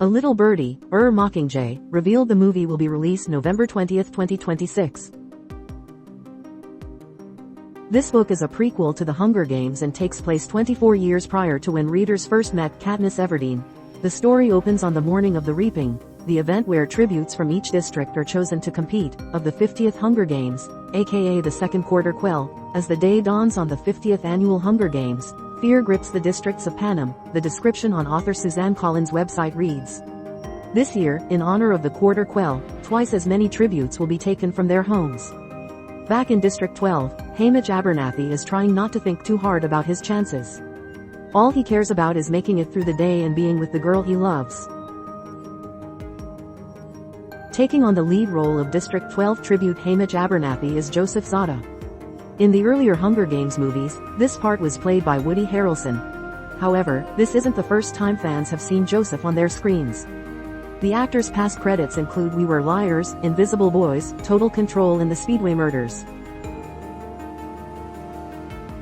A Little Birdie, Mockingjay, revealed the movie will be released November 20, 2026. This book is a prequel to The Hunger Games and takes place 24 years prior to when readers first met Katniss Everdeen. The story opens on the morning of the Reaping, the event where tributes from each district are chosen to compete, of the 50th Hunger Games, aka the Second Quarter Quell. As the day dawns on the 50th Annual Hunger Games, fear grips the districts of Panem. The description on author Suzanne Collins' website reads: "This year, in honor of the Quarter Quell, twice as many tributes will be taken from their homes." Back in District 12, Hamish Abernathy is trying not to think too hard about his chances. All he cares about is making it through the day and being with the girl he loves. Taking on the lead role of District 12 tribute Hamish Abernathy is Joseph Zada. In the earlier Hunger Games movies, this part was played by Woody Harrelson. However, this isn't the first time fans have seen Joseph on their screens. The actor's past credits include We Were Liars, Invisible Boys, Total Control and The Speedway Murders.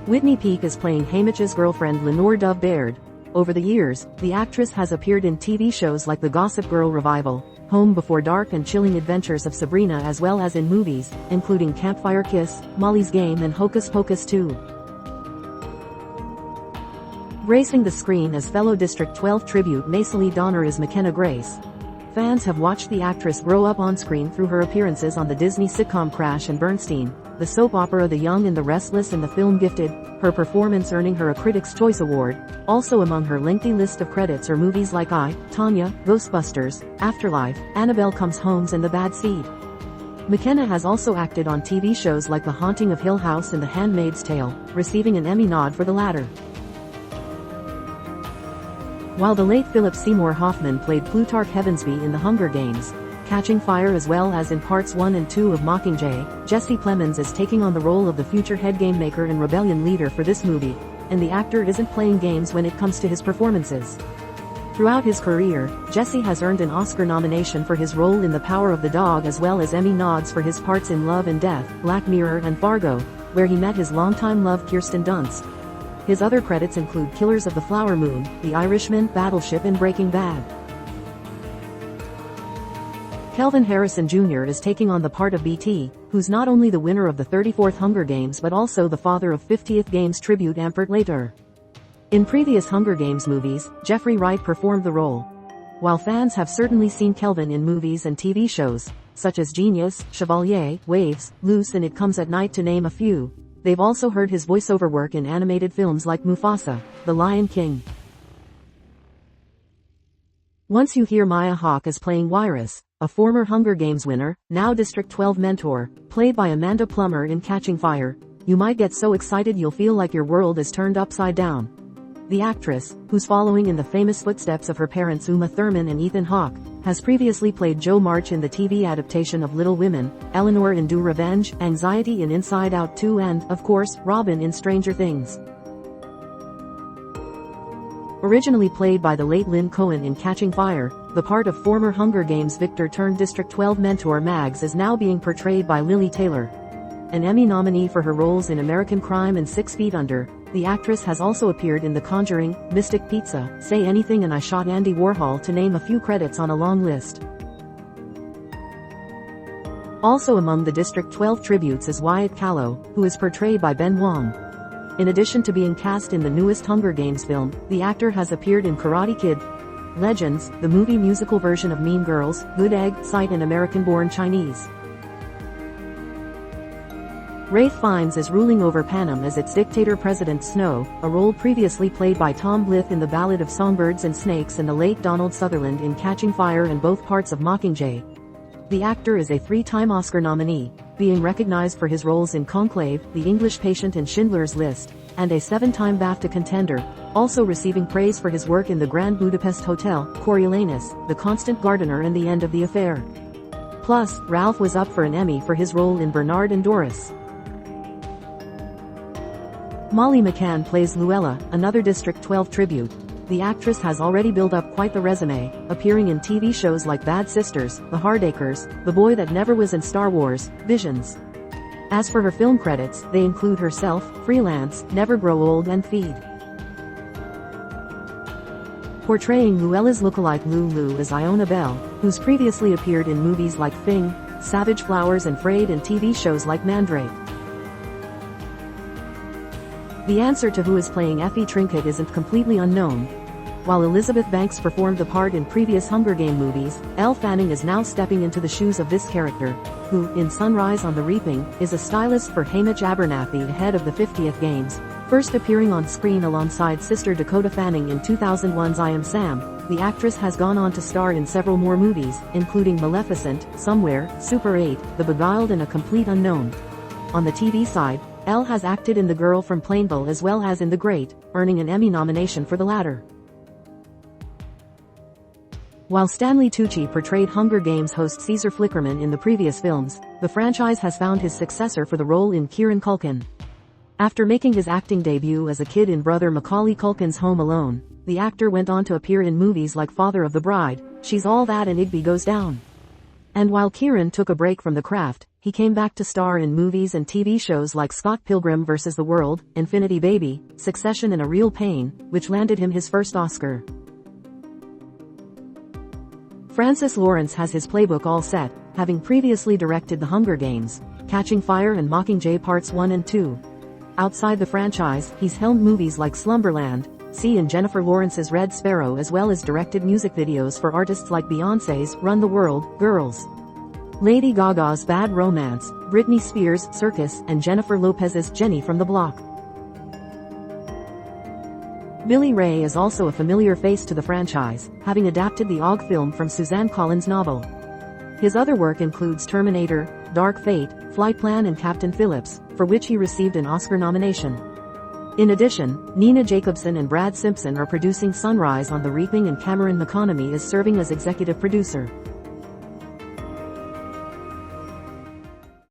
Whitney Peak is playing Hamish's girlfriend Lenore Dove Baird. Over the years, the actress has appeared in TV shows like The Gossip Girl Revival, Home Before Dark and Chilling Adventures of Sabrina, as well as in movies, including Campfire Kiss, Molly's Game and Hocus Pocus 2. Gracing the screen as fellow District 12 tribute Maisily Donner is McKenna Grace. Fans have watched the actress grow up on screen through her appearances on the Disney sitcom Crash and Bernstein, the soap opera The Young and the Restless and the film Gifted, her performance earning her a Critics' Choice Award. Also among her lengthy list of credits are movies like I, Tonya, Ghostbusters, Afterlife, Annabelle Comes Home and The Bad Seed. McKenna has also acted on TV shows like The Haunting of Hill House and The Handmaid's Tale, receiving an Emmy nod for the latter. While the late Philip Seymour Hoffman played Plutarch Heavensbee in The Hunger Games, Catching Fire as well as in parts 1 and 2 of Mockingjay, Jesse Plemons is taking on the role of the future head game maker and rebellion leader for this movie, and the actor isn't playing games when it comes to his performances. Throughout his career, Jesse has earned an Oscar nomination for his role in The Power of the Dog as well as Emmy nods for his parts in Love and Death, Black Mirror and Fargo, where he met his longtime love Kirsten Dunst. His other credits include Killers of the Flower Moon, The Irishman, Battleship and Breaking Bad. Kelvin Harrison Jr. is taking on the part of BT, who's not only the winner of the 34th Hunger Games but also the father of 50th Games tribute Ampert Later. In previous Hunger Games movies, Jeffrey Wright performed the role. While fans have certainly seen Kelvin in movies and TV shows, such as Genius, Chevalier, Waves, Loose and It Comes at Night to name a few, they've also heard his voiceover work in animated films like Mufasa, The Lion King. Once you hear Maya Hawke as playing Wiress, a former Hunger Games winner, now District 12 mentor, played by Amanda Plummer in Catching Fire, you might get so excited you'll feel like your world is turned upside down. The actress, who's following in the famous footsteps of her parents Uma Thurman and Ethan Hawke, has previously played Jo March in the TV adaptation of Little Women, Eleanor in Do Revenge, Anxiety in Inside Out 2 and, of course, Robin in Stranger Things. Originally played by the late Lynn Cohen in Catching Fire, the part of former Hunger Games victor turned District 12 mentor Mags is now being portrayed by Lily Taylor. An Emmy nominee for her roles in American Crime and 6 Feet Under, the actress has also appeared in The Conjuring, Mystic Pizza, Say Anything and I Shot Andy Warhol to name a few credits on a long list. Also among the District 12 tributes is Wyatt Kallo, who is portrayed by Ben Wong. In addition to being cast in the newest Hunger Games film, the actor has appeared in Karate Kid, Legends, the movie musical version of Mean Girls, Good Egg, Sight and American-Born Chinese. Ralph Fiennes is ruling over Panem as its dictator President Snow, a role previously played by Tom Blyth in The Ballad of Songbirds and Snakes and the late Donald Sutherland in Catching Fire and both parts of Mockingjay. The actor is a 3-time Oscar nominee, being recognized for his roles in Conclave, The English Patient and Schindler's List, and a 7-time BAFTA contender, also receiving praise for his work in The Grand Budapest Hotel, Coriolanus, The Constant Gardener and The End of the Affair. Plus, Ralph was up for an Emmy for his role in Bernard and Doris. Molly McCann plays Luella, another District 12 tribute. The actress has already built up quite the resume, appearing in TV shows like Bad Sisters, The Hardacres, The Boy That Never Was in Star Wars, Visions. As for her film credits, they include Herself, Freelance, Never Grow Old and Feed. Portraying Luella's lookalike Lulu is Iona Bell, who's previously appeared in movies like Thing, Savage Flowers and Frayed and TV shows like Mandrake. The answer to who is playing Effie Trinket isn't completely unknown. While Elizabeth Banks performed the part in previous Hunger Game movies, Elle Fanning is now stepping into the shoes of this character, who, in Sunrise on the Reaping, is a stylist for Hamish Abernathy ahead of the 50th Games. First appearing on screen alongside sister Dakota Fanning in 2001's I Am Sam, the actress has gone on to star in several more movies, including Maleficent, Somewhere, Super 8, The Beguiled and A Complete Unknown. On the TV side, Elle has acted in The Girl from Plainville as well as in The Great, earning an Emmy nomination for the latter. While Stanley Tucci portrayed Hunger Games host Caesar Flickerman in the previous films, the franchise has found his successor for the role in Kieran Culkin. After making his acting debut as a kid in brother Macaulay Culkin's Home Alone, the actor went on to appear in movies like Father of the Bride, She's All That and Igby Goes Down. And while Kieran took a break from the craft, he came back to star in movies and TV shows like Scott Pilgrim vs. the World, Infinity Baby, Succession and A Real Pain, which landed him his first Oscar. Francis Lawrence has his playbook all set, having previously directed The Hunger Games, Catching Fire and Mockingjay Parts 1 and 2. Outside the franchise, he's helmed movies like Slumberland, See and Jennifer Lawrence's Red Sparrow as well as directed music videos for artists like Beyoncé's Run the World, Girls, Lady Gaga's Bad Romance, Britney Spears' Circus and Jennifer Lopez's Jenny from the Block. Billy Ray is also a familiar face to the franchise, having adapted the Og film from Suzanne Collins' novel. His other work includes Terminator, Dark Fate, Flight Plan and Captain Phillips, for which he received an Oscar nomination. In addition, Nina Jacobson and Brad Simpson are producing Sunrise on the Reaping and Cameron McConomy is serving as executive producer.